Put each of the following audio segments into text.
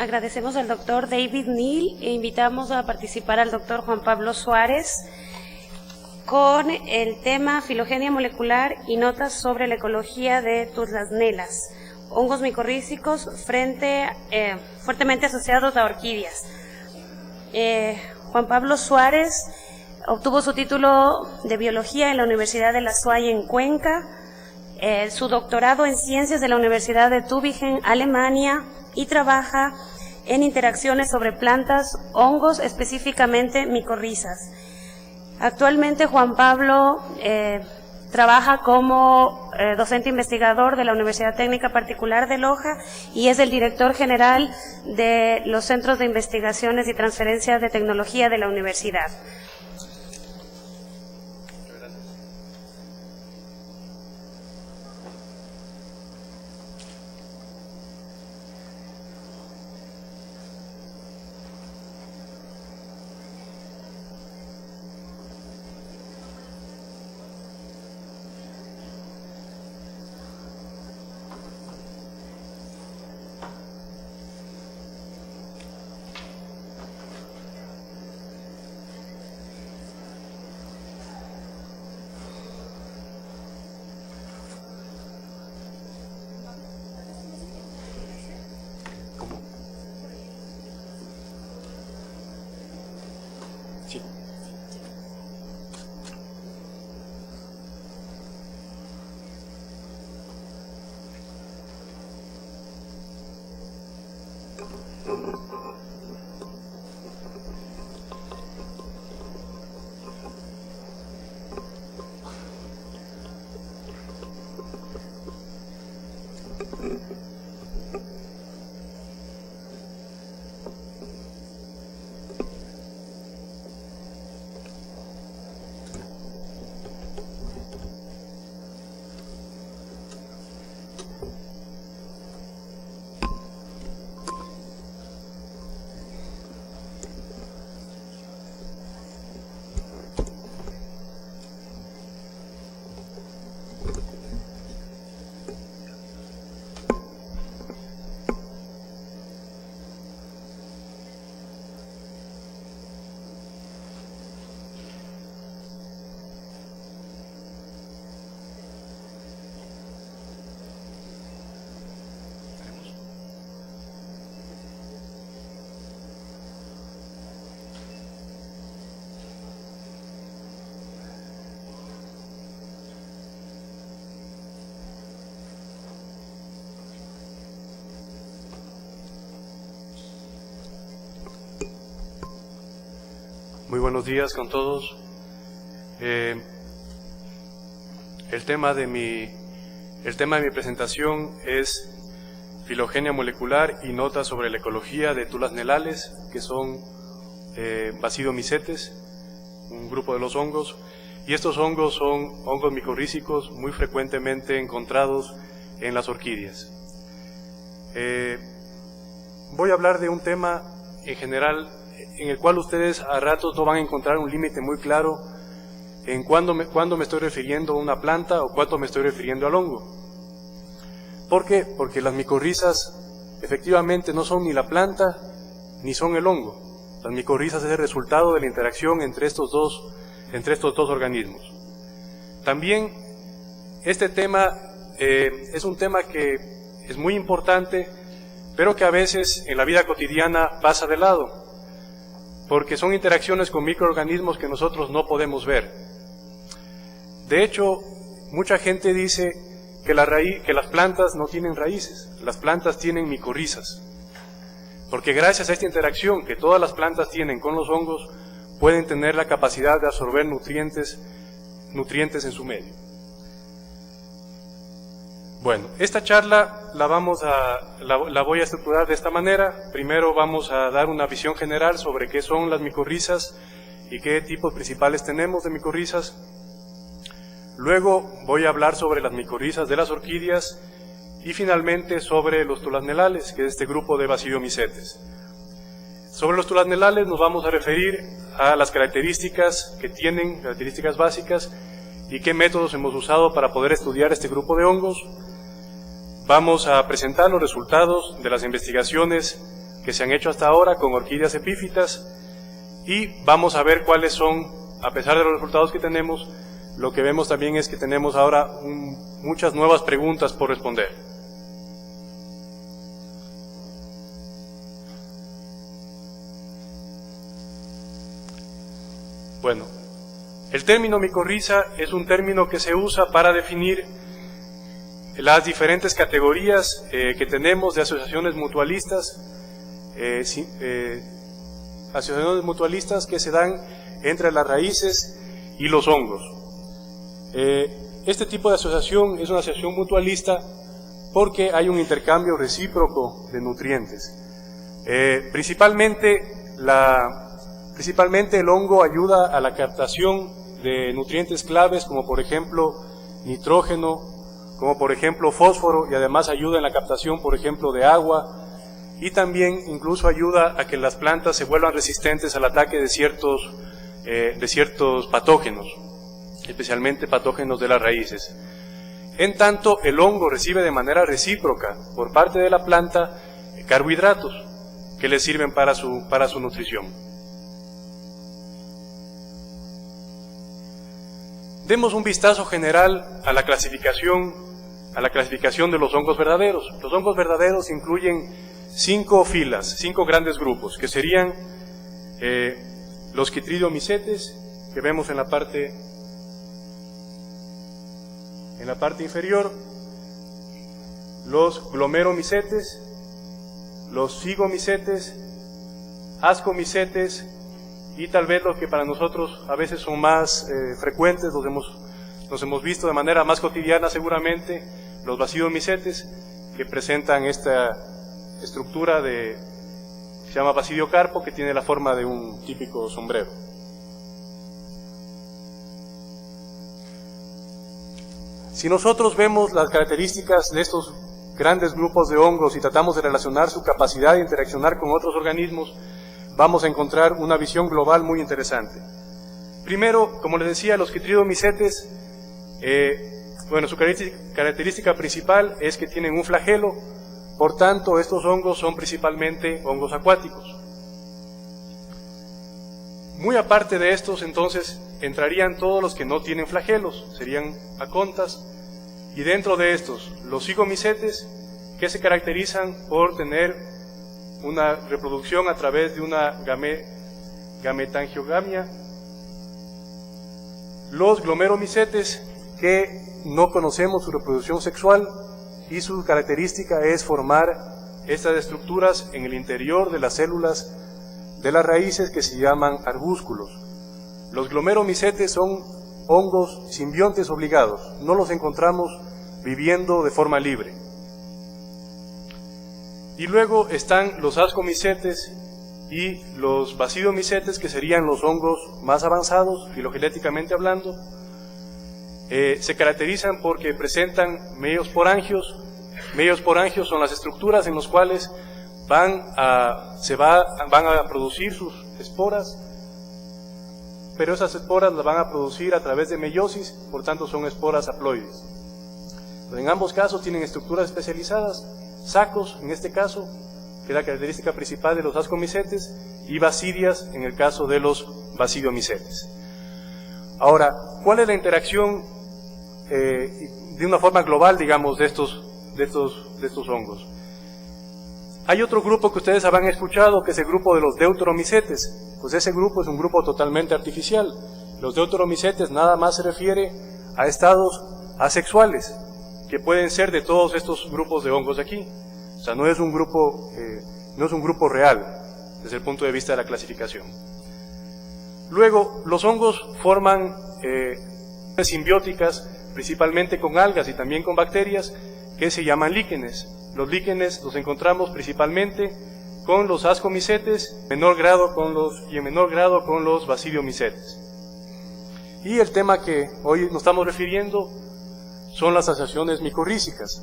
Agradecemos al doctor David Neal e invitamos a participar al doctor Juan Pablo Suárez con el tema filogenia molecular y notas sobre la ecología de Tulasnelas, hongos micorrízicos fuertemente asociados a orquídeas. Juan Pablo Suárez obtuvo su título de biología en la Universidad de La Salle en Cuenca, su doctorado en ciencias de la Universidad de Tübingen, Alemania, y trabaja en interacciones sobre plantas, hongos, específicamente micorrizas. Actualmente Juan Pablo trabaja como docente investigador de la Universidad Técnica Particular de Loja y es el director general de los Centros de Investigaciones y Transferencia de Tecnología de la universidad. Sí. Muy buenos días con todos. El tema de mi presentación es filogenia molecular y notas sobre la ecología de Tulasnelales, que son Basidiomycetes, un grupo de los hongos, y estos hongos son hongos micorrízicos muy frecuentemente encontrados en las orquídeas. Voy a hablar de un tema en general en el cual ustedes a ratos no van a encontrar un límite muy claro en cuándo me estoy refiriendo a una planta o cuándo me estoy refiriendo al hongo. ¿Por qué? Porque las micorrizas efectivamente no son ni la planta ni son el hongo. Las micorrizas es el resultado de la interacción entre estos dos organismos. También este tema es un tema que es muy importante, pero que a veces en la vida cotidiana pasa de lado, porque son interacciones con microorganismos que nosotros no podemos ver. De hecho, mucha gente dice que las plantas no tienen raíces, las plantas tienen micorrizas, porque gracias a esta interacción que todas las plantas tienen con los hongos, pueden tener la capacidad de absorber nutrientes en su medio. Bueno, esta charla la voy a estructurar de esta manera. Primero vamos a dar una visión general sobre qué son las micorrizas y qué tipos principales tenemos de micorrizas. Luego voy a hablar sobre las micorrizas de las orquídeas y finalmente sobre los tulasnelales, que es este grupo de Basidiomycetes. Sobre los tulasnelales nos vamos a referir a las características que tienen, características básicas, y qué métodos hemos usado para poder estudiar este grupo de hongos. Vamos a presentar los resultados de las investigaciones que que se han hecho hasta ahora con orquídeas epífitas, y vamos a ver cuáles son, a pesar de los resultados que tenemos, lo que vemos también es que tenemos ahora muchas nuevas preguntas por responder. Bueno, el término micorriza es un término que se usa para definir las diferentes categorías que tenemos de asociaciones mutualistas, que se dan entre las raíces y los hongos. Este tipo de asociación es una asociación mutualista porque hay un intercambio recíproco de nutrientes. Principalmente el hongo ayuda a la captación de nutrientes claves como por ejemplo nitrógeno, como por ejemplo fósforo, y además ayuda en la captación por ejemplo de agua, y también incluso ayuda a que las plantas se vuelvan resistentes al ataque de ciertos patógenos, especialmente patógenos de las raíces. En tanto, el hongo recibe de manera recíproca por parte de la planta carbohidratos que le sirven para su nutrición. Demos un vistazo general a la clasificación de los hongos verdaderos. Los hongos verdaderos incluyen 5 filas, 5 grandes grupos, que serían los Chytridiomycetes, que vemos en la parte inferior, los Glomeromycetes, los Zygomycetes, Ascomycetes, y tal vez los que para nosotros a veces son más frecuentes, los hemos visto de manera más cotidiana seguramente, los Basidiomycetes, que presentan esta estructura que se llama basidiocarpo, que tiene la forma de un típico sombrero. Si nosotros vemos las características de estos grandes grupos de hongos y tratamos de relacionar su capacidad de interaccionar con otros organismos, vamos a encontrar una visión global muy interesante. Primero, como les decía, los Chytridiomycetes, su característica principal es que tienen un flagelo. Por tanto, estos hongos son principalmente hongos acuáticos. Muy aparte de estos, entonces, entrarían todos los que no tienen flagelos, serían acontas, y dentro de estos, los Zygomycetes, que se caracterizan por tener una reproducción a través de una gametangiogamia, los Glomeromycetes, que no conocemos su reproducción sexual, y su característica es formar estas estructuras en el interior de las células de las raíces que se llaman arbúsculos. Los Glomeromycetes son hongos simbiontes obligados, no los encontramos viviendo de forma libre. Y luego están los Ascomycetes y los Basidiomycetes, que serían los hongos más avanzados, filogenéticamente hablando. Se caracterizan porque presentan meiosporangios. Meiosporangios son las estructuras en las cuales van a producir sus esporas, pero esas esporas las van a producir a través de meiosis, por tanto son esporas haploides. En ambos casos tienen estructuras especializadas, sacos en este caso, que es la característica principal de los Ascomycetes, y basidias en el caso de los Basidiomycetes. Ahora, ¿cuál es la interacción de una forma global, digamos, de estos hongos? Hay otro grupo que ustedes habrán escuchado, que es el grupo de los Deuteromycetes. Pues ese grupo es un grupo totalmente artificial. Los Deuteromycetes nada más se refiere a estados asexuales, que pueden ser de todos estos grupos de hongos de aquí. O sea, no es un grupo real desde el punto de vista de la clasificación. Luego, los hongos forman simbióticas, principalmente con algas y también con bacterias, que se llaman líquenes. Los líquenes los encontramos principalmente con los Ascomycetes, en menor grado con los Basidiomycetes. Y el tema que hoy nos estamos refiriendo son las asociaciones micorrízicas.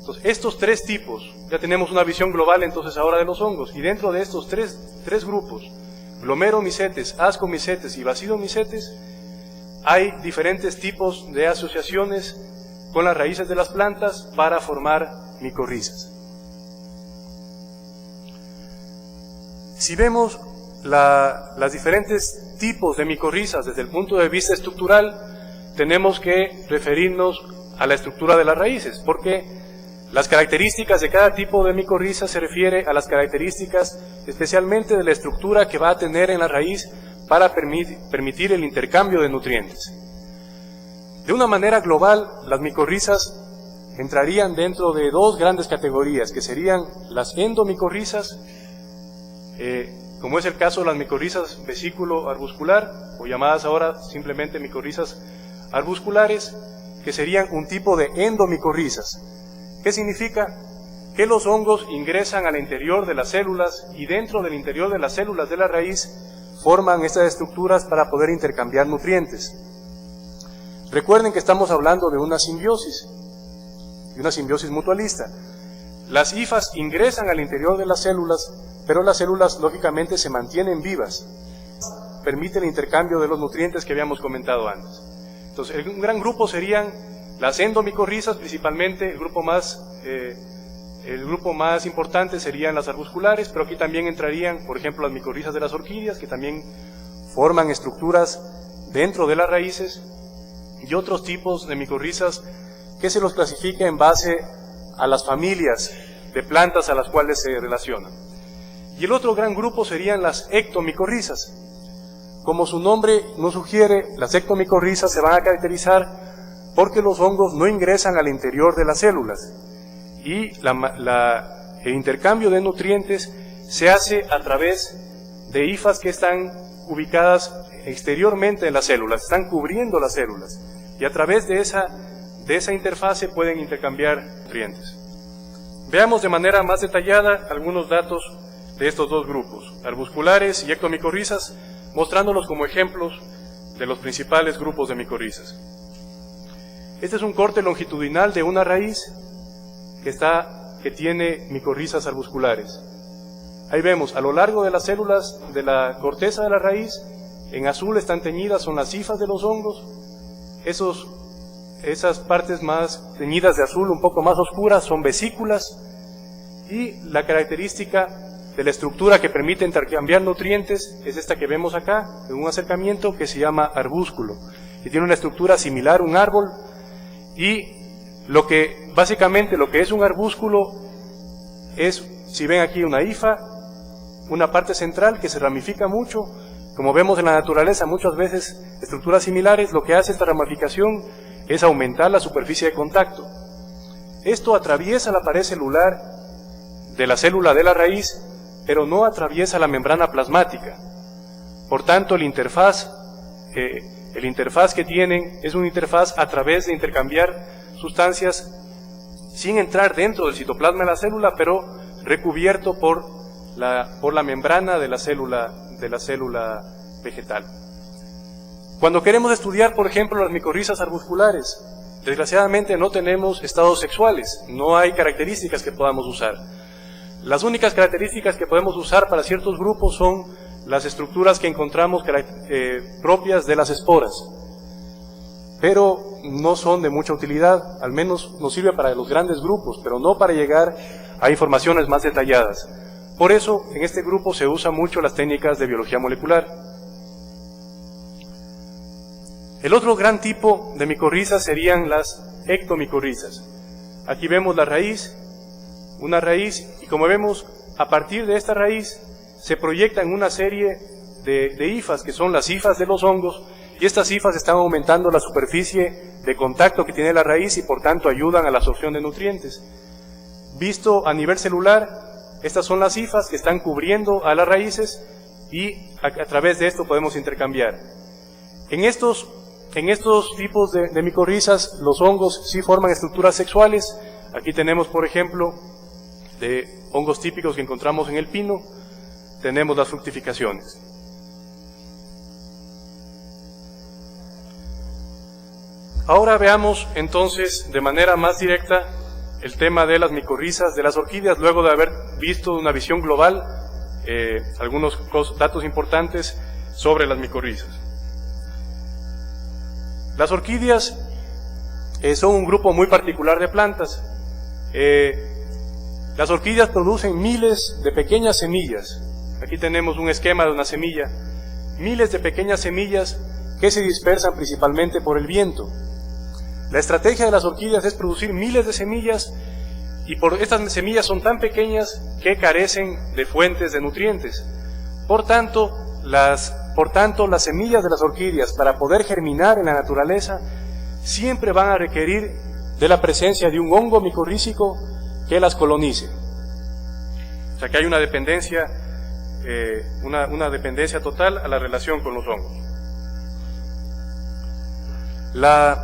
Entonces, estos 3 tipos, ya tenemos una visión global entonces ahora de los hongos, y dentro de estos tres grupos, Glomeromycetes, Ascomycetes y Basidiomycetes, hay diferentes tipos de asociaciones con las raíces de las plantas para formar micorrizas. Si vemos las diferentes tipos de micorrizas desde el punto de vista estructural, tenemos que referirnos a la estructura de las raíces, porque las características de cada tipo de micorriza se refiere a las características especialmente de la estructura que va a tener en la raíz para permitir el intercambio de nutrientes. De una manera global, las micorrizas entrarían dentro de dos grandes categorías, que serían las endomicorrizas, como es el caso de las micorrizas vesículo-arbuscular, o llamadas ahora simplemente micorrizas arbusculares, que serían un tipo de endomicorrizas. ¿Qué significa? Que los hongos ingresan al interior de las células y dentro del interior de las células de la raíz forman estas estructuras para poder intercambiar nutrientes. Recuerden que estamos hablando de una simbiosis mutualista. Las hifas ingresan al interior de las células, pero las células lógicamente se mantienen vivas. Permite el intercambio de los nutrientes que habíamos comentado antes. Entonces, un gran grupo serían las endomicorrizas, principalmente el grupo más importante serían las arbusculares, pero aquí también entrarían, por ejemplo, las micorrizas de las orquídeas, que también forman estructuras dentro de las raíces, y otros tipos de micorrizas que se los clasifica en base a las familias de plantas a las cuales se relacionan. Y el otro gran grupo serían las ectomicorrizas. Como su nombre nos sugiere, las ectomicorrizas se van a caracterizar porque los hongos no ingresan al interior de las células y el intercambio de nutrientes se hace a través de hifas que están ubicadas exteriormente de las células, están cubriendo las células y a través de esa interfase pueden intercambiar nutrientes. Veamos de manera más detallada algunos datos de estos dos grupos, arbusculares y ectomicorrizas, mostrándolos como ejemplos de los principales grupos de micorrizas. Este es un corte longitudinal de una raíz que tiene micorrizas arbusculares. Ahí vemos, a lo largo de las células de la corteza de la raíz, en azul están teñidas, son las hifas de los hongos. Esas partes más teñidas de azul, un poco más oscuras, son vesículas. Y la característica de la estructura que permite intercambiar nutrientes es esta que vemos acá, en un acercamiento que se llama arbúsculo, y tiene una estructura similar a un árbol, y básicamente lo que es un arbúsculo es, si ven aquí una hifa, una parte central que se ramifica mucho, como vemos en la naturaleza muchas veces estructuras similares, lo que hace esta ramificación es aumentar la superficie de contacto. Esto atraviesa la pared celular de la célula de la raíz, pero no atraviesa la membrana plasmática. Por tanto, el interfaz que tienen es una interfaz a través de intercambiar sustancias sin entrar dentro del citoplasma de la célula, pero recubierto por la membrana de la célula vegetal. Cuando queremos estudiar, por ejemplo, las micorrizas arbusculares, desgraciadamente no tenemos estados sexuales, no hay características que podamos usar. Las únicas características que podemos usar para ciertos grupos son las estructuras que encontramos propias de las esporas, pero no son de mucha utilidad, al menos nos sirve para los grandes grupos, pero no para llegar a informaciones más detalladas. Por eso, en este grupo se usan mucho las técnicas de biología molecular. El otro gran tipo de micorrizas serían las ectomicorrizas. Aquí vemos la raíz, una raíz, y como vemos, a partir de esta raíz se proyectan una serie de hifas, que son las hifas de los hongos, y estas hifas están aumentando la superficie de contacto que tiene la raíz y por tanto ayudan a la absorción de nutrientes. Visto a nivel celular, estas son las hifas que están cubriendo a las raíces y a través de esto podemos intercambiar. En estos tipos de micorrizas, los hongos sí forman estructuras sexuales. Aquí tenemos, por ejemplo, de hongos típicos que encontramos en el pino, tenemos las fructificaciones. Ahora veamos entonces de manera más directa el tema de las micorrizas de las orquídeas, luego de haber visto una visión global, algunos datos importantes sobre las micorrizas. Las orquídeas son un grupo muy particular de plantas. Las orquídeas producen miles de pequeñas semillas Aquí tenemos un esquema de una semilla, miles de pequeñas semillas que se dispersan principalmente por el viento. La estrategia de las orquídeas es producir miles de semillas, y estas semillas son tan pequeñas que carecen de fuentes de nutrientes. Por tanto, las semillas de las orquídeas, para poder germinar en la naturaleza, siempre van a requerir de la presencia de un hongo micorrícico que las colonice. O sea que hay una dependencia, una dependencia total a la relación con los hongos. La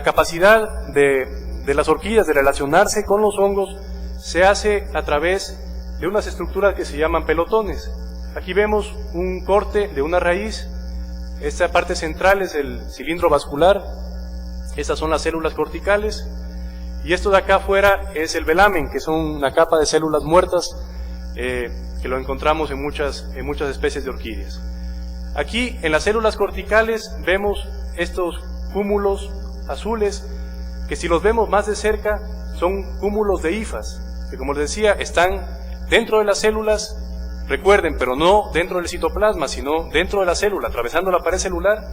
capacidad de las orquídeas de relacionarse con los hongos se hace a través de unas estructuras que se llaman pelotones. Aquí vemos un corte de una raíz. Esta parte central es el cilindro vascular, estas son las células corticales, y esto de acá afuera es el velamen, que son una capa de células muertas que lo encontramos en muchas especies de orquídeas. Aquí en las células corticales vemos estos cúmulos azules, que si los vemos más de cerca son cúmulos de hifas, que como les decía están dentro de las células, recuerden, pero no dentro del citoplasma, sino dentro de la célula, atravesando la pared celular,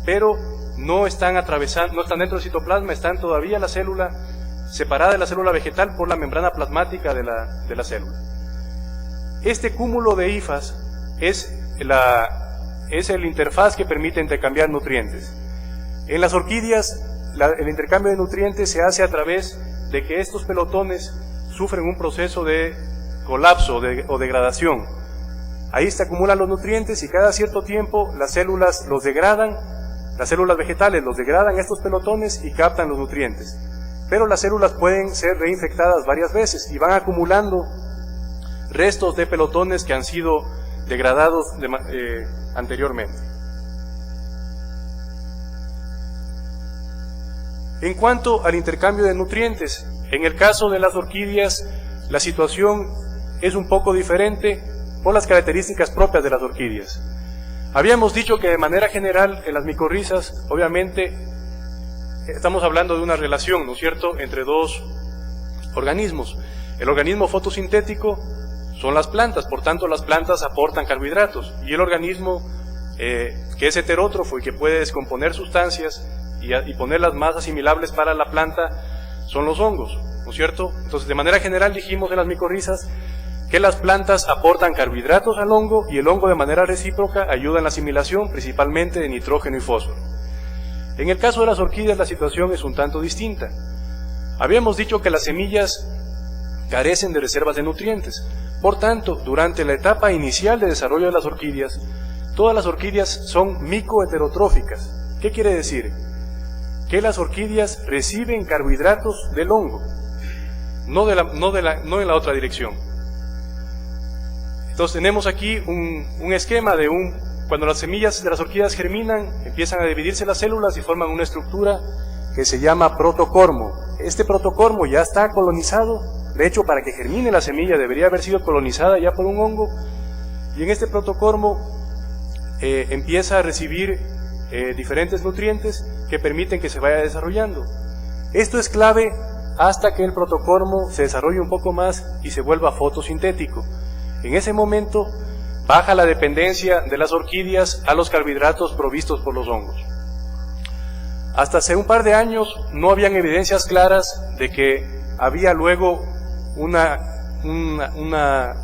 pero no están dentro del citoplasma, están todavía la célula separada de la célula vegetal por la membrana plasmática de la célula. Este cúmulo de hifas es el interfaz que permite intercambiar nutrientes. En las orquídeas, el intercambio de nutrientes se hace a través de que estos pelotones sufren un proceso de colapso o degradación. Ahí se acumulan los nutrientes y cada cierto tiempo las células los degradan, las células vegetales los degradan estos pelotones y captan los nutrientes. Pero las células pueden ser reinfectadas varias veces y van acumulando restos de pelotones que han sido degradados anteriormente. En cuanto al intercambio de nutrientes, en el caso de las orquídeas, la situación es un poco diferente por las características propias de las orquídeas. Habíamos dicho que de manera general en las micorrizas, obviamente, estamos hablando de una relación, ¿no es cierto?, entre dos organismos. El organismo fotosintético son las plantas, por tanto las plantas aportan carbohidratos, y el organismo que es heterótrofo y que puede descomponer sustancias y ponerlas más asimilables para la planta son los hongos, ¿no es cierto? Entonces, de manera general dijimos en las micorrizas que las plantas aportan carbohidratos al hongo y el hongo de manera recíproca ayuda en la asimilación principalmente de nitrógeno y fósforo. En el caso de las orquídeas la situación es un tanto distinta. Habíamos dicho que las semillas carecen de reservas de nutrientes. Por tanto, durante la etapa inicial de desarrollo de las orquídeas, todas las orquídeas son micoheterotróficas. ¿Qué quiere decir? Que las orquídeas reciben carbohidratos del hongo, no en la otra dirección. Entonces tenemos aquí un esquema de cuando las semillas de las orquídeas germinan, empiezan a dividirse las células y forman una estructura que se llama protocormo. Este protocormo ya está colonizado, de hecho para que germine la semilla debería haber sido colonizada ya por un hongo, y en este protocormo empieza a recibir diferentes nutrientes que permiten que se vaya desarrollando. Esto es clave hasta que el protocormo se desarrolle un poco más y se vuelva fotosintético. En ese momento baja la dependencia de las orquídeas a los carbohidratos provistos por los hongos. Hasta hace un par de años no habían evidencias claras de que había luego un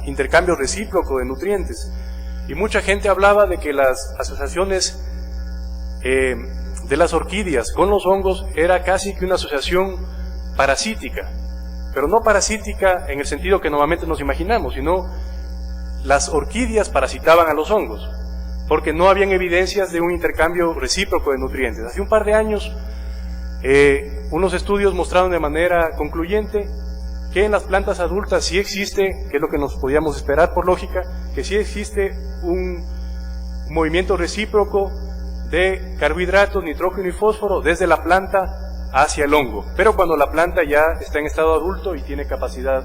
intercambio recíproco de nutrientes, y mucha gente hablaba de que las asociaciones de las orquídeas con los hongos era casi que una asociación parasítica, pero no parasítica en el sentido que normalmente nos imaginamos, sino las orquídeas parasitaban a los hongos, porque no habían evidencias de un intercambio recíproco de nutrientes. Hace un par de años, unos estudios mostraron de manera concluyente que en las plantas adultas sí existe, que es lo que nos podíamos esperar por lógica, que sí existe un movimiento recíproco de carbohidratos, nitrógeno y fósforo desde la planta hacia el hongo, pero cuando la planta ya está en estado adulto y tiene capacidad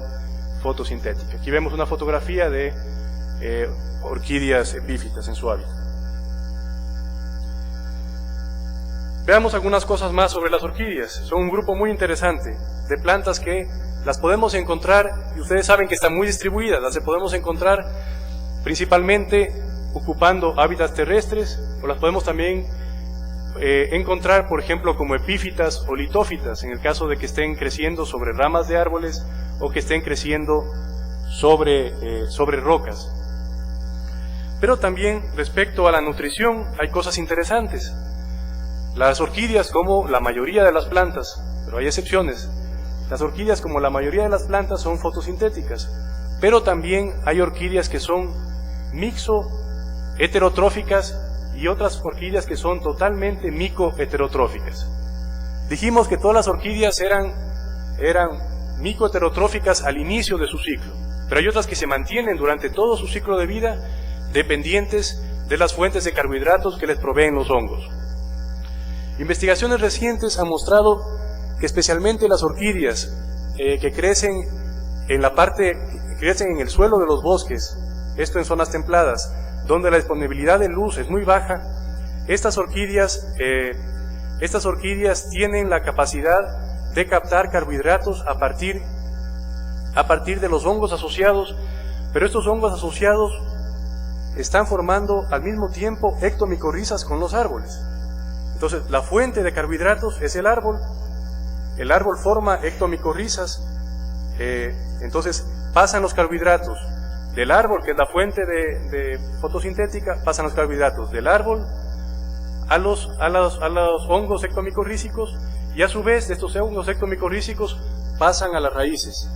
fotosintética. Aquí vemos una fotografía de orquídeas epífitas en su hábitat. Veamos algunas cosas más sobre las orquídeas. Son un grupo muy interesante de plantas que las podemos encontrar, y ustedes saben que están muy distribuidas, las podemos encontrar principalmente ocupando hábitats terrestres, o las podemos también encontrar, por ejemplo, como epífitas o litófitas, en el caso de que estén creciendo sobre ramas de árboles o que estén creciendo sobre rocas. Pero también respecto a la nutrición hay cosas interesantes. Las orquídeas, como la mayoría de las plantas, pero hay excepciones, las orquídeas, como la mayoría de las plantas, son fotosintéticas, pero también hay orquídeas que son mixo-heterotróficas y otras orquídeas que son totalmente mico-heterotróficas. Dijimos que todas las orquídeas eran mico-heterotróficas al inicio de su ciclo, pero hay otras que se mantienen durante todo su ciclo de vida dependientes de las fuentes de carbohidratos que les proveen los hongos. Investigaciones recientes han mostrado que especialmente las orquídeas que crecen en el suelo de los bosques, esto en zonas templadas, donde la disponibilidad de luz es muy baja, estas orquídeas tienen la capacidad de captar carbohidratos a partir de los hongos asociados, pero estos hongos asociados están formando al mismo tiempo ectomicorrizas con los árboles. Entonces, la fuente de carbohidratos es el árbol forma ectomicorrizas, entonces pasan los carbohidratos del árbol, que es la fuente de fotosintética, pasan los carbohidratos del árbol a los hongos ectomicorrícicos, y a su vez estos hongos ectomicorrícicos pasan a las raíces.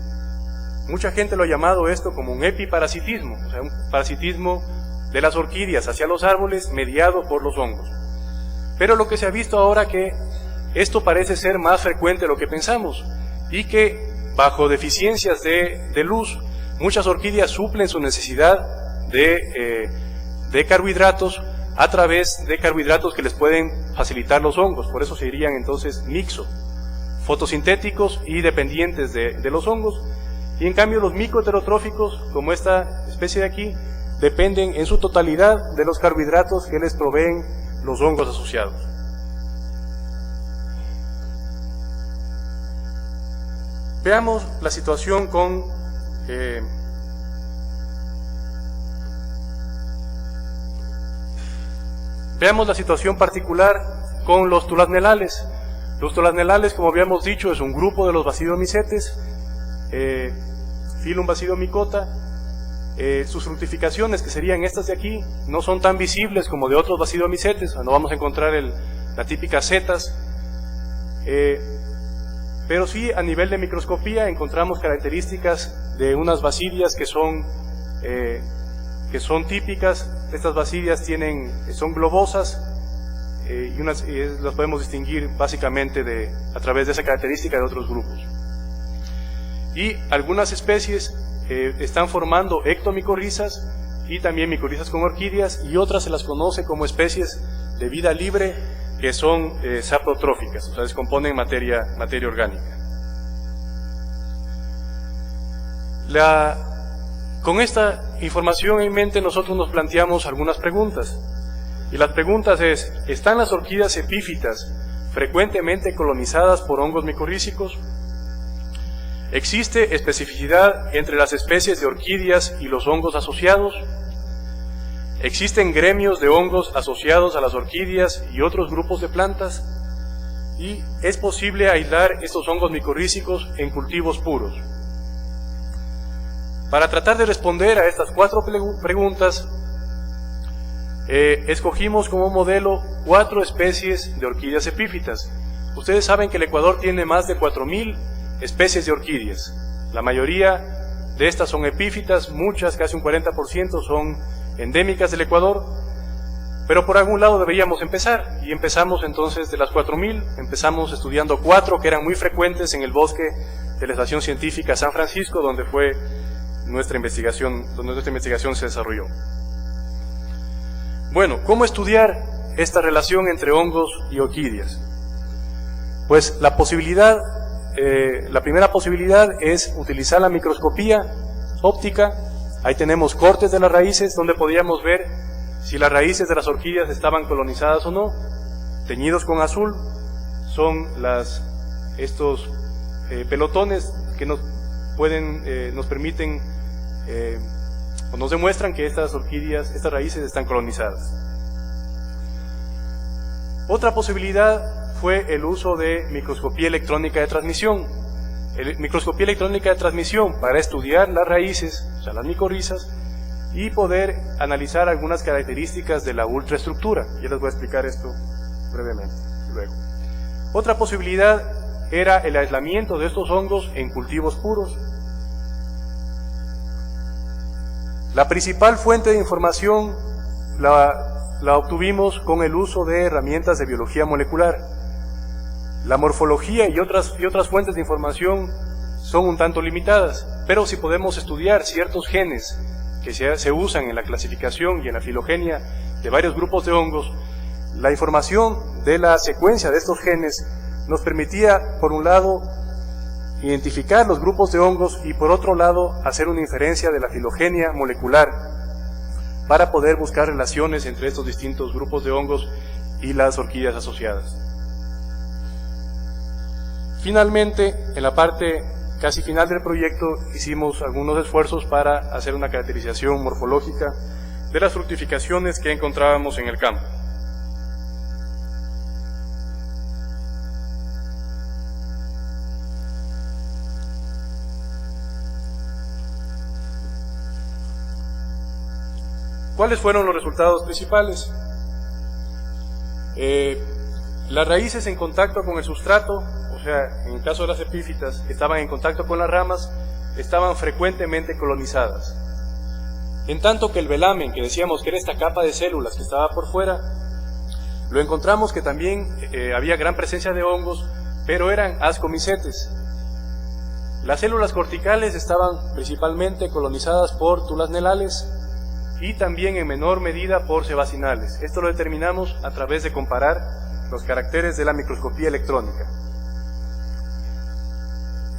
Mucha gente lo ha llamado esto como un epiparasitismo, o sea, un parasitismo de las orquídeas hacia los árboles mediado por los hongos. Pero lo que se ha visto ahora que esto parece ser más frecuente de lo que pensamos, y que bajo deficiencias de luz, muchas orquídeas suplen su necesidad de carbohidratos a través de carbohidratos que les pueden facilitar los hongos. Por eso serían entonces mixo, fotosintéticos y dependientes de los hongos. Y en cambio los micoheterotróficos, como esta especie de aquí, dependen en su totalidad de los carbohidratos que les proveen los hongos asociados. Veamos la situación veamos la situación particular con los tulasnelales. Los tulasnelales, como habíamos dicho, es un grupo de los basidiomycetes, filum basidiomycota. Sus fructificaciones, que serían estas de aquí, no son tan visibles como de otros basidiomycetes, no vamos a encontrar la típica setas, pero sí a nivel de microscopía encontramos características de unas basidias que son típicas. Estas basidias son globosas y las podemos distinguir básicamente a través de esa característica de otros grupos. Y algunas especies están formando ectomicorrizas y también micorrizas con orquídeas, y otras se las conoce como especies de vida libre, que son saprotróficas, o sea, descomponen materia orgánica. Con esta información en mente nosotros nos planteamos algunas preguntas, y las preguntas es: ¿están las orquídeas epífitas frecuentemente colonizadas por hongos micorrízicos? ¿Existe especificidad entre las especies de orquídeas y los hongos asociados? ¿Existen gremios de hongos asociados a las orquídeas y otros grupos de plantas? ¿Y es posible aislar estos hongos micorrízicos en cultivos puros? Para tratar de responder a estas 4 preguntas, escogimos como modelo 4 especies de orquídeas epífitas. Ustedes saben que el Ecuador tiene más de 4.000 especies de orquídeas. La mayoría de estas son epífitas, muchas, casi un 40%, son endémicas del Ecuador, pero por algún lado deberíamos empezar, y empezamos entonces de las 4.000, empezamos estudiando 4 que eran muy frecuentes en el bosque de la Estación Científica San Francisco, donde nuestra investigación se desarrolló. Bueno, ¿cómo estudiar esta relación entre hongos y orquídeas? Pues la primera posibilidad es utilizar la microscopía óptica. Ahí tenemos cortes de las raíces donde podíamos ver si las raíces de las orquídeas estaban colonizadas o no. Teñidos con azul son estos pelotones que nos nos permiten o nos demuestran que estas orquídeas, estas raíces están colonizadas. Otra posibilidad fue el uso de microscopía electrónica de transmisión. Microscopía electrónica de transmisión para estudiar las raíces, o sea, las micorrizas, y poder analizar algunas características de la ultraestructura. Ya les voy a explicar esto brevemente luego. Otra posibilidad era el aislamiento de estos hongos en cultivos puros. La principal fuente de información la obtuvimos con el uso de herramientas de biología molecular. La morfología y otras fuentes de información son un tanto limitadas, pero si podemos estudiar ciertos genes que se usan en la clasificación y en la filogenia de varios grupos de hongos, la información de la secuencia de estos genes nos permitía, por un lado, identificar los grupos de hongos y por otro lado, hacer una inferencia de la filogenia molecular para poder buscar relaciones entre estos distintos grupos de hongos y las orquídeas asociadas. Finalmente, en la parte casi final del proyecto, hicimos algunos esfuerzos para hacer una caracterización morfológica de las fructificaciones que encontrábamos en el campo. ¿Cuáles fueron los resultados principales? Las raíces en contacto con el sustrato, o sea, en el caso de las epífitas, que estaban en contacto con las ramas, estaban frecuentemente colonizadas. En tanto que el velamen, que decíamos que era esta capa de células que estaba por fuera, lo encontramos que también había gran presencia de hongos, pero eran ascomicetes. Las células corticales estaban principalmente colonizadas por tulasnelales y también en menor medida por sebacinales. Esto lo determinamos a través de comparar los caracteres de la microscopía electrónica.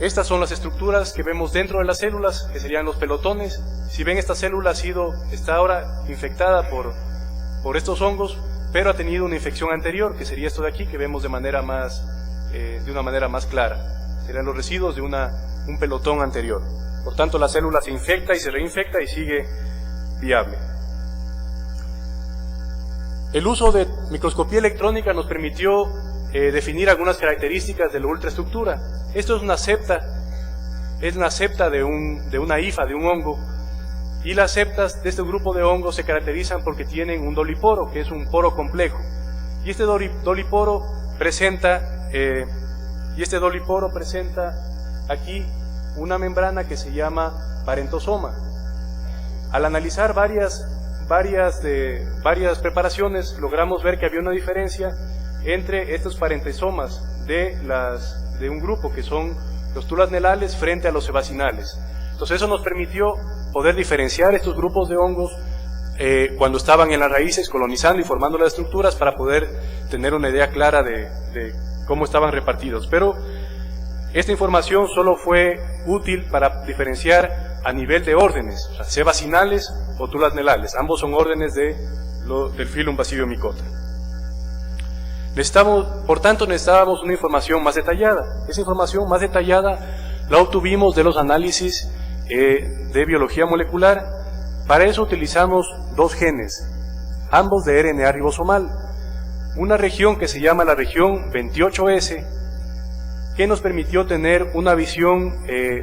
Estas son las estructuras que vemos dentro de las células, que serían los pelotones. Si ven, esta célula está ahora infectada por estos hongos, pero ha tenido una infección anterior, que sería esto de aquí, que vemos de una manera más clara. Serían los residuos de un pelotón anterior. Por tanto, la célula se infecta y se reinfecta y sigue viable. El uso de microscopía electrónica nos permitió definir algunas características de la ultraestructura. Esto es una septa de una hifa, de un hongo, y las septas de este grupo de hongos se caracterizan porque tienen un doliporo, que es un poro complejo, y este doliporo presenta aquí una membrana que se llama parentosoma. Al analizar varias preparaciones, logramos ver que había una diferencia entre estos parentosomas de un grupo que son los tulasnelales frente a los sebacinales. Entonces eso nos permitió poder diferenciar estos grupos de hongos cuando estaban en las raíces, colonizando y formando las estructuras, para poder tener una idea clara de cómo estaban repartidos. Pero esta información solo fue útil para diferenciar a nivel de órdenes, o sea, sebacinales o tulasnelales. Ambos son órdenes del filum Basidiomycota. Por tanto, necesitábamos una información más detallada. Esa información más detallada la obtuvimos de los análisis de biología molecular. Para eso utilizamos dos genes, ambos de RNA ribosomal. Una región que se llama la región 28S, que nos permitió tener una visión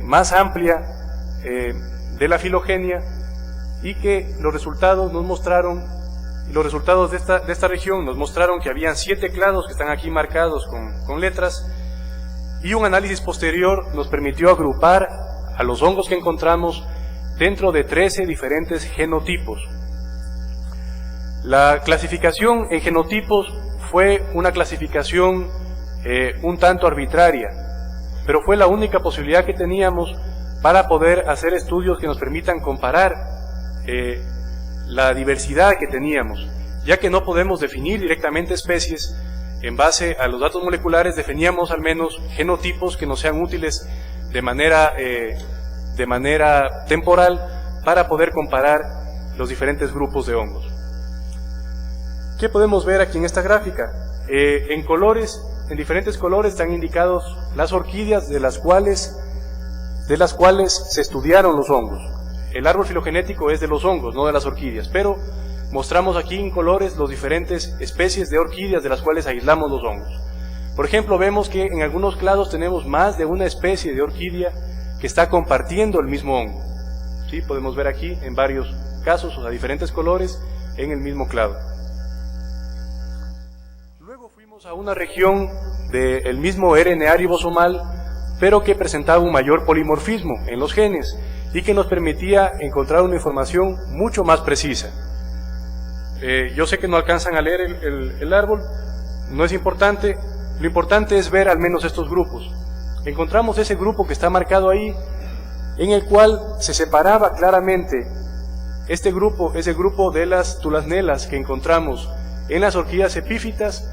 más amplia de la filogenia, y que los resultados de esta región nos mostraron que habían 7 clados que están aquí marcados con letras, y un análisis posterior nos permitió agrupar a los hongos que encontramos dentro de 13 diferentes genotipos. La clasificación en genotipos fue una clasificación un tanto arbitraria, pero fue la única posibilidad que teníamos para poder hacer estudios que nos permitan comparar la diversidad que teníamos, ya que no podemos definir directamente especies. En base a los datos moleculares definíamos al menos genotipos que nos sean útiles de manera temporal para poder comparar los diferentes grupos de hongos. ¿Qué podemos ver aquí en esta gráfica? En diferentes colores están indicados las orquídeas de las cuales de las cuales se estudiaron los hongos. El árbol filogenético es de los hongos, no de las orquídeas, pero mostramos aquí en colores las diferentes especies de orquídeas de las cuales aislamos los hongos. Por ejemplo, vemos que en algunos clados tenemos más de una especie de orquídea que está compartiendo el mismo hongo. ¿Sí? Podemos ver aquí en varios casos, o sea, diferentes colores en el mismo clado. Luego fuimos a una región del mismo RNA ribosomal, pero que presentaba un mayor polimorfismo en los genes y que nos permitía encontrar una información mucho más precisa. Yo sé que no alcanzan a leer el árbol, no es importante, lo importante es ver al menos estos grupos. Encontramos ese grupo que está marcado ahí, en el cual se separaba claramente ese grupo de las tulasnelas que encontramos en las orquídeas epífitas,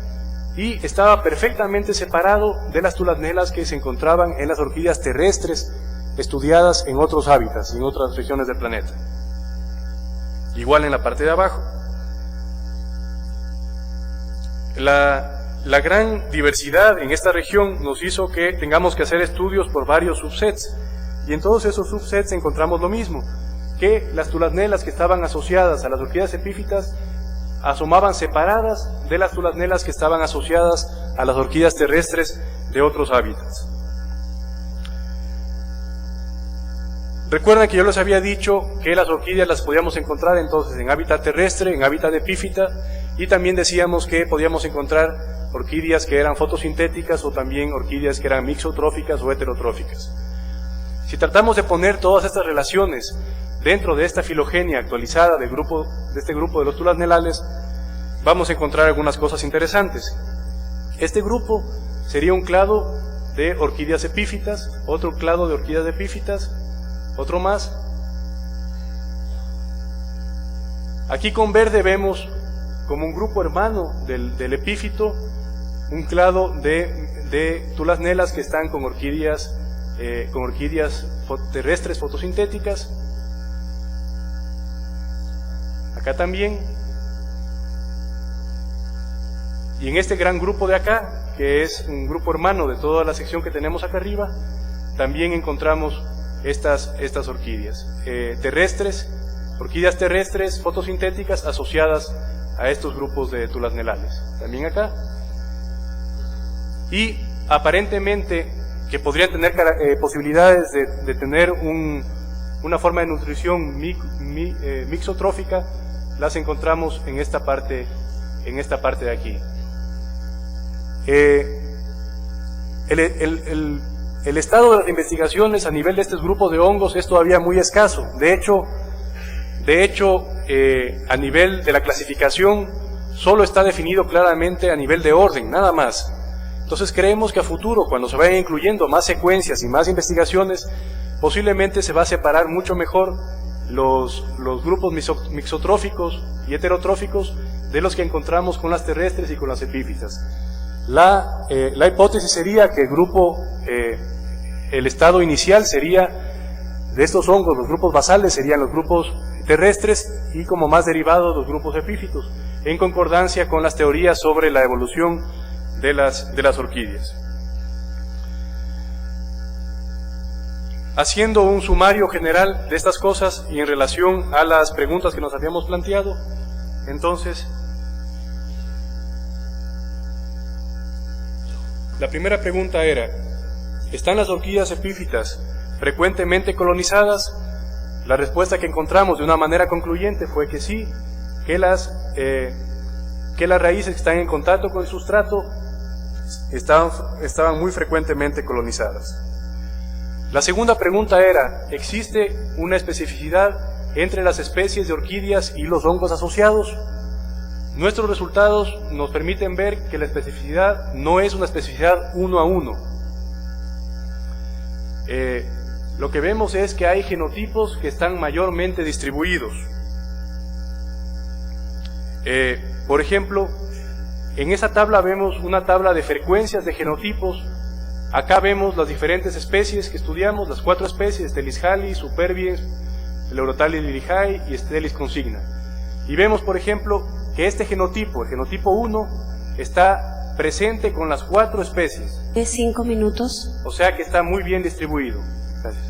y estaba perfectamente separado de las tulasnelas que se encontraban en las orquídeas terrestres estudiadas en otros hábitats, en otras regiones del planeta. Igual en la parte de abajo. La gran diversidad en esta región nos hizo que tengamos que hacer estudios por varios subsets, y en todos esos subsets encontramos lo mismo, que las tulasnelas que estaban asociadas a las orquídeas epífitas asomaban separadas de las tulasnelas que estaban asociadas a las orquídeas terrestres de otros hábitats. Recuerdan que yo les había dicho que las orquídeas las podíamos encontrar entonces en hábitat terrestre, en hábitat epífita, y también decíamos que podíamos encontrar orquídeas que eran fotosintéticas o también orquídeas que eran mixotróficas o heterotróficas. Si tratamos de poner todas estas relaciones dentro de esta filogenia actualizada de este grupo de los tulasnelales, vamos a encontrar algunas cosas interesantes. Este grupo sería un clado de orquídeas epífitas, otro clado de orquídeas epífitas, otro más. Aquí con verde vemos como un grupo hermano del epífito, un clado de tulasnelas que están con orquídeas terrestres fotosintéticas. Acá también. Y en este gran grupo de acá, que es un grupo hermano de toda la sección que tenemos acá arriba, también encontramos estas orquídeas terrestres, orquídeas terrestres fotosintéticas asociadas a estos grupos de tulasnelales. También acá. Y aparentemente que podrían tener posibilidades de tener una forma de nutrición mixotrófica, las encontramos en esta parte de aquí. El estado de las investigaciones a nivel de estos grupos de hongos es todavía muy escaso. De hecho, a nivel de la clasificación solo está definido claramente a nivel de orden, nada más. Entonces creemos que a futuro, cuando se vayan incluyendo más secuencias y más investigaciones, posiblemente se va a separar mucho mejor los grupos mixotróficos y heterotróficos de los que encontramos con las terrestres y con las epífitas. La hipótesis sería que el estado inicial sería de estos hongos, los grupos basales serían los grupos terrestres y como más derivados los grupos epífitos, en concordancia con las teorías sobre la evolución de las orquídeas. Haciendo un sumario general de estas cosas y en relación a las preguntas que nos habíamos planteado, entonces, la primera pregunta era: ¿están las orquídeas epífitas frecuentemente colonizadas? La respuesta que encontramos de una manera concluyente fue que sí, que las raíces que están en contacto con el sustrato estaban muy frecuentemente colonizadas. La segunda pregunta era: ¿existe una especificidad entre las especies de orquídeas y los hongos asociados? Nuestros resultados nos permiten ver que la especificidad no es una especificidad uno a uno. Lo que vemos es que hay genotipos que están mayormente distribuidos. Por ejemplo, en esa tabla vemos una tabla de frecuencias de genotipos. Acá vemos las diferentes especies que estudiamos, las 4 especies: Stelis halis, Superbiens, Leurotalis lirijae y Stelis consigna. Y vemos, por ejemplo, que este genotipo, el genotipo 1, está presente con las 4 especies. ¿Es 5 minutos? O sea que está muy bien distribuido. Gracias.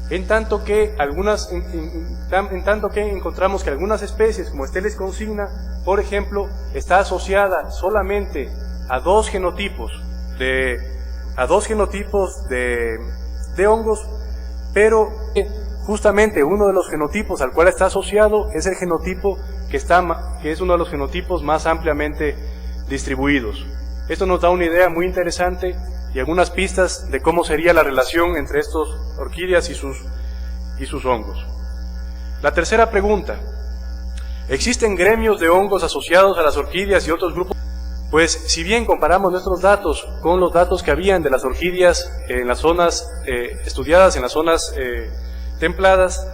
en tanto que encontramos que algunas especies, como Stelis consigna, por ejemplo, está asociada solamente a dos genotipos de hongos, pero justamente uno de los genotipos al cual está asociado es el genotipo que es uno de los genotipos más ampliamente distribuidos. Esto nos da una idea muy interesante y algunas pistas de cómo sería la relación entre estas orquídeas y sus hongos. La tercera pregunta: ¿existen gremios de hongos asociados a las orquídeas y otros grupos? Pues si bien comparamos nuestros datos con los datos que habían de las orquídeas en las zonas estudiadas, en las zonas templadas,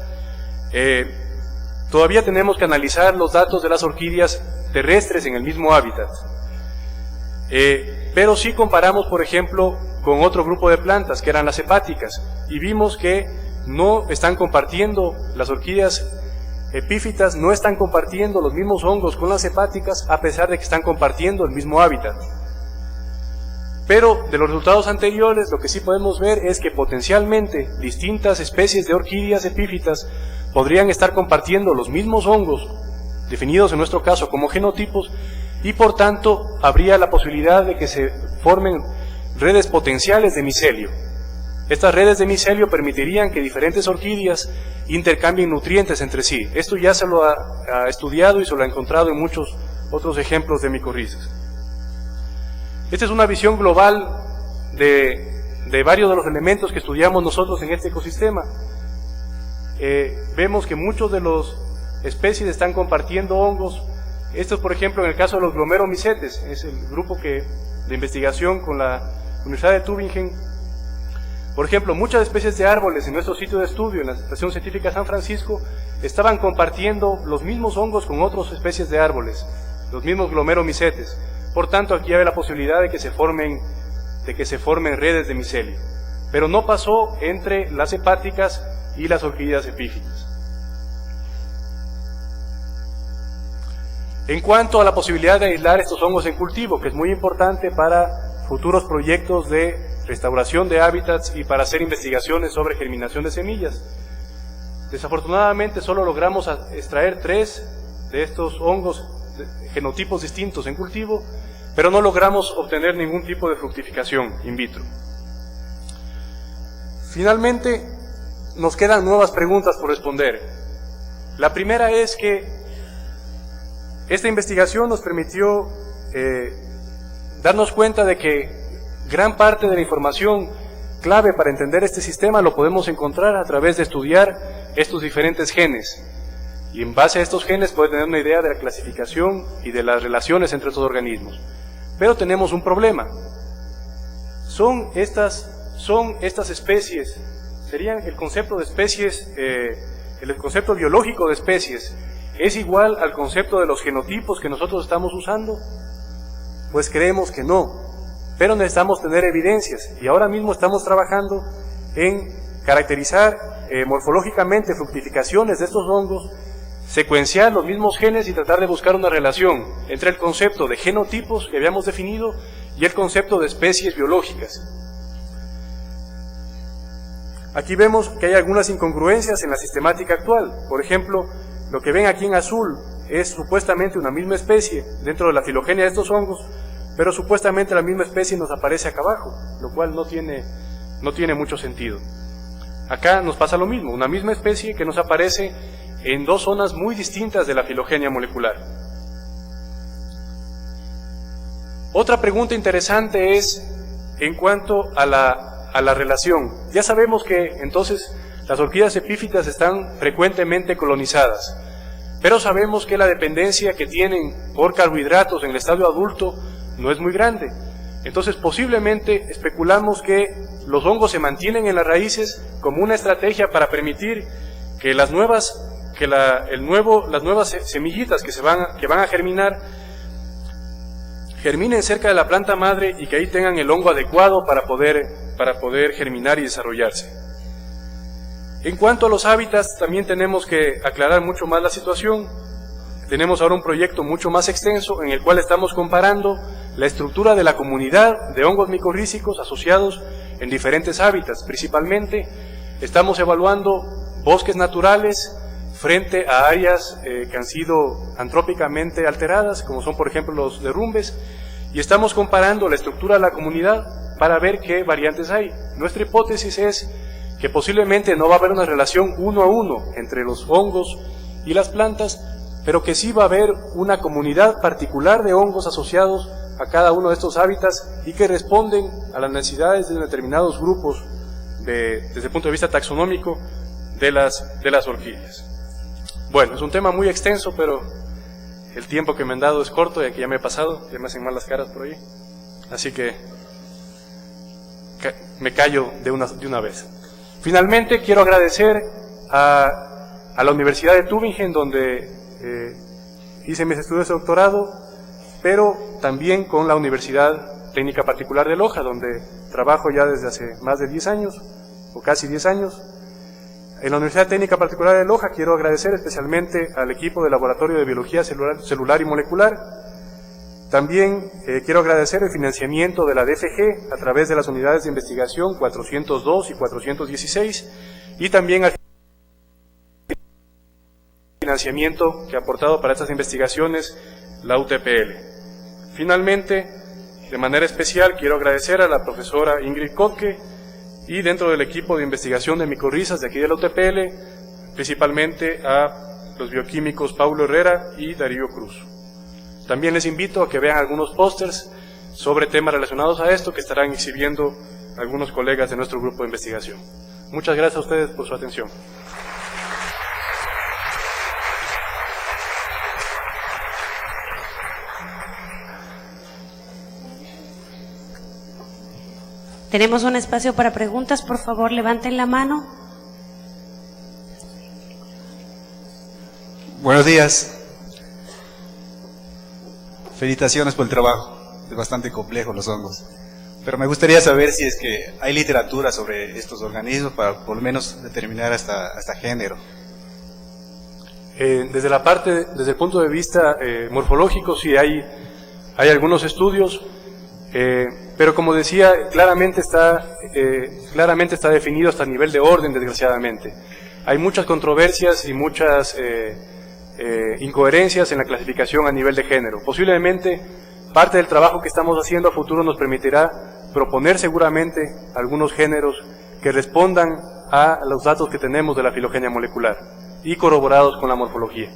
todavía tenemos que analizar los datos de las orquídeas terrestres en el mismo hábitat. Pero sí comparamos, por ejemplo, con otro grupo de plantas, que eran las hepáticas, y vimos que no están compartiendo, las orquídeas epífitas no están compartiendo los mismos hongos con las hepáticas, a pesar de que están compartiendo el mismo hábitat. Pero de los resultados anteriores, lo que sí podemos ver es que potencialmente distintas especies de orquídeas epífitas podrían estar compartiendo los mismos hongos, definidos en nuestro caso como genotipos, y por tanto habría la posibilidad de que se formen redes potenciales de micelio. Estas redes de micelio permitirían que diferentes orquídeas intercambien nutrientes entre sí. Esto ya se lo ha estudiado y se lo ha encontrado en muchos otros ejemplos de micorrizas. Esta es una visión global de varios de los elementos que estudiamos nosotros en este ecosistema. Vemos que muchos de las especies están compartiendo hongos. Esto es, por ejemplo, en el caso de los glomeromicetes, es el grupo de investigación con la Universidad de Tübingen. Por ejemplo, muchas especies de árboles en nuestro sitio de estudio, en la Estación Científica San Francisco, estaban compartiendo los mismos hongos con otras especies de árboles, los mismos glomeromicetes. Por tanto, aquí hay la posibilidad de que se formen redes de micelio. Pero no pasó entre las hepáticas y las orquídeas epífitas. En cuanto a la posibilidad de aislar estos hongos en cultivo, que es muy importante para futuros proyectos de restauración de hábitats y para hacer investigaciones sobre germinación de semillas. Desafortunadamente solo logramos extraer 3 de estos hongos, genotipos distintos en cultivo, pero no logramos obtener ningún tipo de fructificación in vitro. Finalmente, nos quedan nuevas preguntas por responder. La primera es que esta investigación nos permitió darnos cuenta de que gran parte de la información clave para entender este sistema lo podemos encontrar a través de estudiar estos diferentes genes. Y en base a estos genes puede tener una idea de la clasificación y de las relaciones entre estos organismos. Pero tenemos un problema. Son estas especies, serían el concepto de especies, el concepto biológico de especies, ¿es igual al concepto de los genotipos que nosotros estamos usando? Pues creemos que no. Pero necesitamos tener evidencias y ahora mismo estamos trabajando en caracterizar morfológicamente fructificaciones de estos hongos, secuenciar los mismos genes y tratar de buscar una relación entre el concepto de genotipos que habíamos definido y el concepto de especies biológicas. Aquí vemos que hay algunas incongruencias en la sistemática actual. Por ejemplo, lo que ven aquí en azul es supuestamente una misma especie dentro de la filogenia de estos hongos, pero supuestamente la misma especie nos aparece acá abajo, lo cual no tiene mucho sentido. Acá nos pasa lo mismo, una misma especie que nos aparece en dos zonas muy distintas de la filogenia molecular. Otra pregunta interesante es en cuanto a la relación. Ya sabemos que entonces las orquídeas epífitas están frecuentemente colonizadas, pero sabemos que la dependencia que tienen por carbohidratos en el estadio adulto no es muy grande. Entonces posiblemente especulamos que los hongos se mantienen en las raíces como una estrategia para permitir que las nuevas semillitas que van a germinar germinen cerca de la planta madre y que ahí tengan el hongo adecuado para poder germinar y desarrollarse. En cuanto a los hábitats, también tenemos que aclarar mucho más la situación. Tenemos ahora un proyecto mucho más extenso en el cual estamos comparando la estructura de la comunidad de hongos micorrízicos asociados en diferentes hábitats, principalmente Estamos evaluando bosques naturales frente a áreas que han sido antrópicamente alteradas, como son por ejemplo los derrumbes, y estamos comparando la estructura de la comunidad para ver qué variantes hay. Nuestra hipótesis es que posiblemente no va a haber una relación uno a uno entre los hongos y las plantas, pero que sí va a haber una comunidad particular de hongos asociados a cada uno de estos hábitats y que responden a las necesidades de determinados grupos desde el punto de vista taxonómico de las orquídeas. Bueno, es un tema muy extenso, pero el tiempo que me han dado es corto y aquí ya me he pasado, ya me hacen mal las caras por ahí, así que me callo de una vez. Finalmente quiero agradecer a la Universidad de Tübingen, donde hice mis estudios de doctorado, pero también con la Universidad Técnica Particular de Loja, donde trabajo ya desde hace más de 10 años, o casi 10 años. En la Universidad Técnica Particular de Loja quiero agradecer especialmente al equipo del Laboratorio de Biología Celular y Molecular. También quiero agradecer el financiamiento de la DFG a través de las unidades de investigación 402 y 416, y también al financiamiento que ha aportado para estas investigaciones la UTPL. Finalmente, de manera especial, quiero agradecer a la profesora Ingrid Kotke y dentro del equipo de investigación de micorrizas de aquí de la UTPL, principalmente a los bioquímicos Paulo Herrera y Darío Cruz. También les invito a que vean algunos pósters sobre temas relacionados a esto que estarán exhibiendo algunos colegas de nuestro grupo de investigación. Muchas gracias a ustedes por su atención. Tenemos un espacio para preguntas, por favor, levanten la mano. Buenos días. Felicitaciones por el trabajo. Es bastante complejo los hongos. Pero me gustaría saber si es que hay literatura sobre estos organismos para por lo menos determinar hasta género. Desde el punto de vista morfológico, sí hay algunos estudios. Pero como decía, claramente está definido hasta el nivel de orden, desgraciadamente. Hay muchas controversias y muchas incoherencias en la clasificación a nivel de género. Posiblemente parte del trabajo que estamos haciendo a futuro nos permitirá proponer seguramente algunos géneros que respondan a los datos que tenemos de la filogenia molecular y corroborados con la morfología.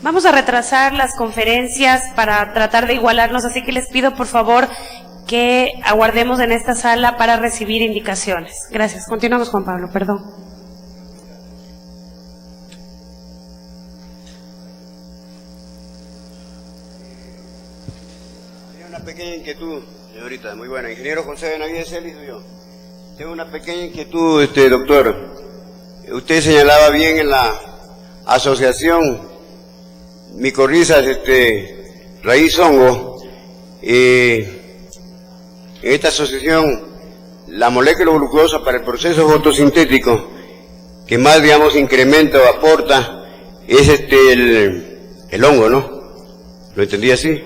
Vamos a retrasar las conferencias para tratar de igualarnos, así que les pido por favor que aguardemos en esta sala para recibir indicaciones. Gracias. Continuamos, Juan Pablo, perdón. Tengo una pequeña inquietud, señorita, muy buena. Ingeniero José Benavides Celis, soy yo. Tengo una pequeña inquietud, doctor. Usted señalaba bien en la asociación micorrizas, raíz hongo, en esta asociación, la molécula glucosa para el proceso fotosintético, que más, digamos, incrementa o aporta, es el hongo, ¿no? ¿Lo entendí así?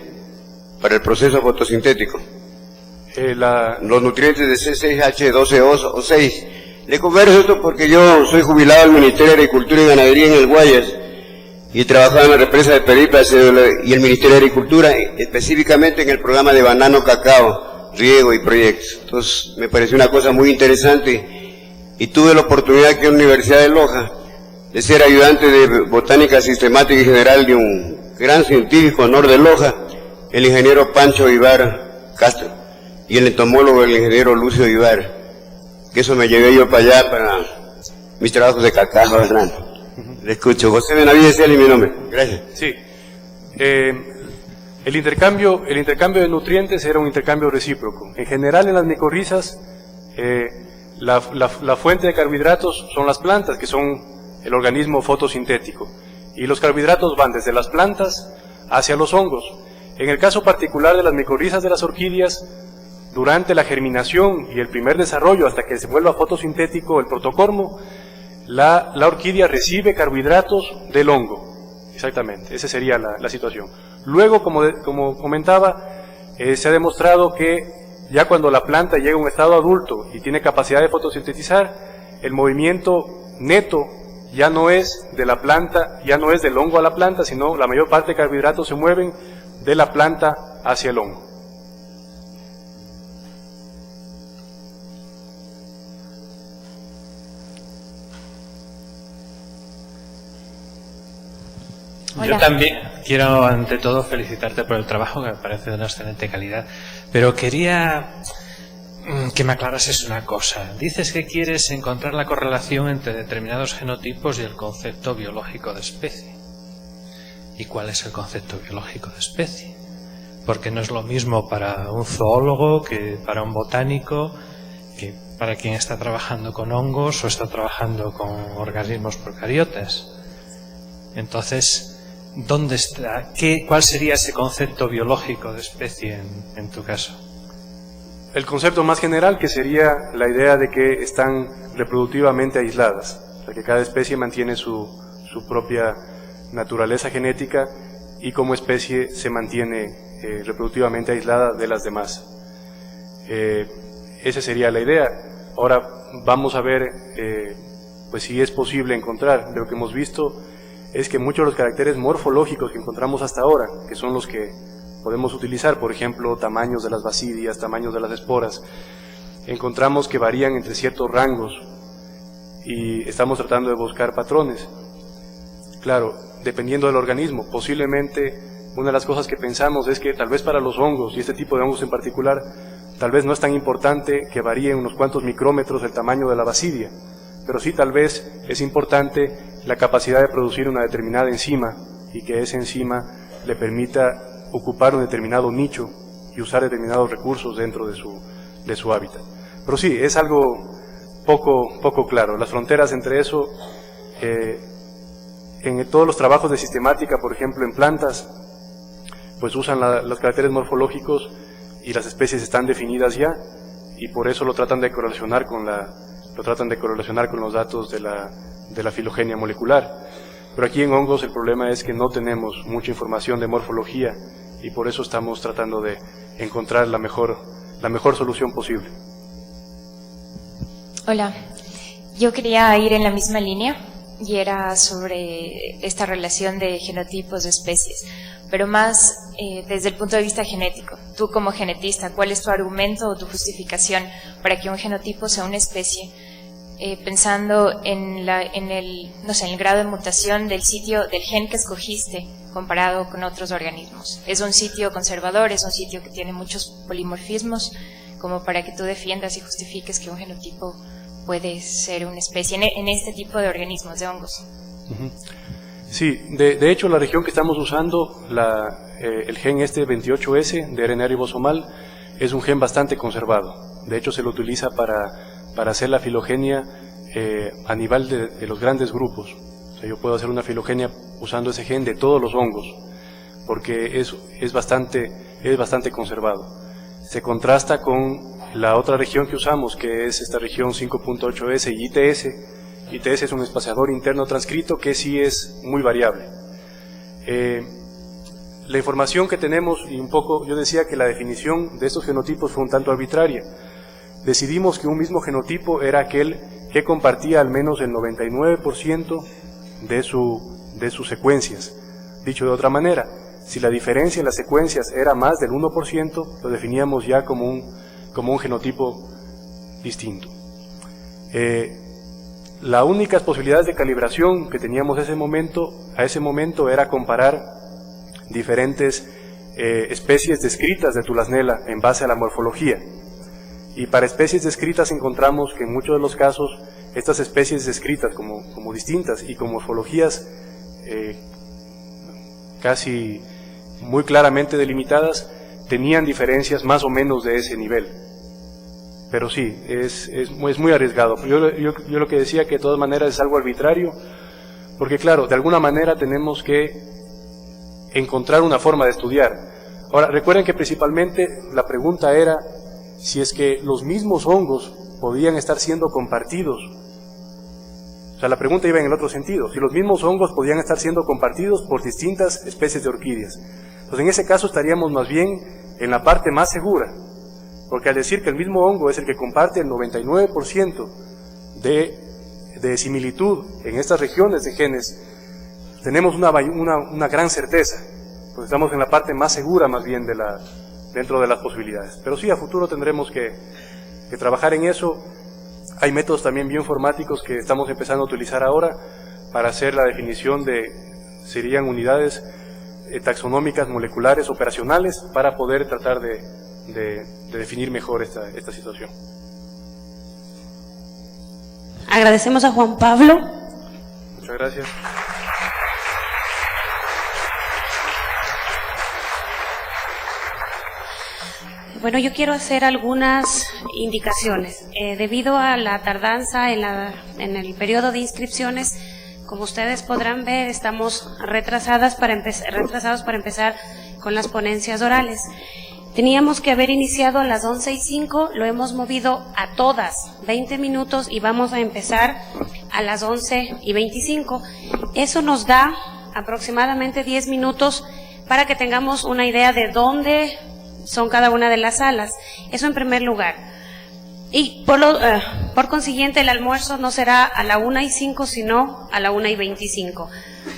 Para el proceso fotosintético. Los nutrientes de C6H12O o 6. Le converso esto porque yo soy jubilado del Ministerio de Agricultura y Ganadería en el Guayas, y trabajaba en la represa de Peripas y el Ministerio de Agricultura, específicamente en el programa de banano, cacao, riego y proyectos. Entonces me pareció una cosa muy interesante y tuve la oportunidad aquí en la Universidad de Loja de ser ayudante de botánica sistemática y general de un gran científico honor de Loja, el ingeniero Pancho Ibar Castro, y el entomólogo, el ingeniero Lucio Ibar, que eso me llevé yo para allá para mis trabajos de cacao, ¿verdad? Le escucho. José Benavides Celis, mi nombre. Gracias. Sí. El intercambio de nutrientes era un intercambio recíproco. En general, en las micorrizas, la fuente de carbohidratos son las plantas, que son el organismo fotosintético. Y los carbohidratos van desde las plantas hacia los hongos. En el caso particular de las micorrizas de las orquídeas, durante la germinación y el primer desarrollo, hasta que se vuelva fotosintético el protocormo, la orquídea recibe carbohidratos del hongo. Exactamente, esa sería la situación. Luego, como comentaba, se ha demostrado que ya cuando la planta llega a un estado adulto y tiene capacidad de fotosintetizar, el movimiento neto ya no es de la planta, ya no es del hongo a la planta, sino la mayor parte de carbohidratos se mueven de la planta hacia el hongo. Hola. Yo también quiero, ante todo, felicitarte por el trabajo, que me parece de una excelente calidad, pero quería que me aclarases una cosa. Dices que quieres encontrar la correlación entre determinados genotipos y el concepto biológico de especie. ¿Y cuál es el concepto biológico de especie? Porque no es lo mismo para un zoólogo que para un botánico, que para quien está trabajando con hongos o está trabajando con organismos procariotas. Entonces, ¿dónde está? ¿Cuál sería ese concepto biológico de especie en tu caso? El concepto más general, que sería la idea de que están reproductivamente aisladas, o sea, que cada especie mantiene su propia naturaleza genética y como especie se mantiene reproductivamente aislada de las demás. Esa sería la idea. Ahora vamos a ver pues si es posible encontrar. Lo que hemos visto es que muchos de los caracteres morfológicos que encontramos hasta ahora, que son los que podemos utilizar, por ejemplo, tamaños de las basidias, tamaños de las esporas, encontramos que varían entre ciertos rangos y estamos tratando de buscar patrones. Claro, dependiendo del organismo, posiblemente una de las cosas que pensamos es que tal vez para los hongos, y este tipo de hongos en particular, tal vez no es tan importante que varíen unos cuantos micrómetros el tamaño de la basidia, pero sí tal vez es importante la capacidad de producir una determinada enzima y que esa enzima le permita ocupar un determinado nicho y usar determinados recursos dentro de su hábitat. Pero sí, es algo poco claro. Las fronteras entre eso, en todos los trabajos de sistemática, por ejemplo en plantas, pues usan los caracteres morfológicos y las especies están definidas ya, y por eso lo tratan de correlacionar con los datos de la filogenia molecular. Pero aquí en hongos el problema es que no tenemos mucha información de morfología y por eso estamos tratando de encontrar la mejor solución posible. Hola, yo quería ir en la misma línea y era sobre esta relación de genotipos de especies, pero más desde el punto de vista genético. Tú como genetista, ¿cuál es tu argumento o tu justificación para que un genotipo sea una especie? Pensando en el grado de mutación del sitio del gen que escogiste comparado con otros organismos. ¿Es un sitio conservador? ¿Es un sitio que tiene muchos polimorfismos? Como para que tú defiendas y justifiques que un genotipo puede ser una especie en este tipo de organismos, de hongos. Sí, de hecho la región que estamos usando, el gen 28S de RNA ribosomal, es un gen bastante conservado. De hecho se lo utiliza para hacer la filogenia a nivel de los grandes grupos. O sea, yo puedo hacer una filogenia usando ese gen de todos los hongos, porque es bastante conservado. Se contrasta con la otra región que usamos, que es esta región 5.8S y ITS. ITS es un espaciador interno transcrito que sí es muy variable. La información que tenemos, y un poco, yo decía que la definición de estos genotipos fue un tanto arbitraria. Decidimos que un mismo genotipo era aquel que compartía al menos el 99% de sus secuencias. Dicho de otra manera, si la diferencia en las secuencias era más del 1%, lo definíamos ya como un genotipo distinto. Las únicas posibilidades de calibración que teníamos a ese momento era comparar diferentes especies descritas de Tulasnella en base a la morfología. Y para especies descritas encontramos que en muchos de los casos estas especies descritas como distintas y con morfologías casi muy claramente delimitadas tenían diferencias más o menos de ese nivel. Pero sí, es muy arriesgado. Yo lo que decía que de todas maneras es algo arbitrario, porque claro, de alguna manera tenemos que encontrar una forma de estudiar. Ahora, recuerden que principalmente la pregunta era si es que los mismos hongos podían estar siendo compartidos. O sea, la pregunta iba en el otro sentido, si los mismos hongos podían estar siendo compartidos por distintas especies de orquídeas. Entonces, en ese caso estaríamos más bien en la parte más segura, porque al decir que el mismo hongo es el que comparte el 99% de similitud en estas regiones de genes, tenemos una gran certeza, pues estamos en la parte más segura más bien dentro de las posibilidades. Pero sí, a futuro tendremos que trabajar en eso. Hay métodos también bioinformáticos que estamos empezando a utilizar ahora para hacer la definición serían unidades taxonómicas, moleculares, operacionales, para poder tratar de definir mejor esta situación. Agradecemos a Juan Pablo. Muchas gracias. Bueno, yo quiero hacer algunas indicaciones. Debido a la tardanza en el periodo de inscripciones, como ustedes podrán ver, estamos retrasados para empezar con las ponencias orales. Teníamos que haber iniciado a las 11:05, lo hemos movido a todas 20 minutos y vamos a empezar a las 11:25. Eso nos da aproximadamente 10 minutos para que tengamos una idea de dónde son cada una de las salas. Eso en primer lugar. Y por consiguiente el almuerzo no será a la 1:05, sino a la 1:25.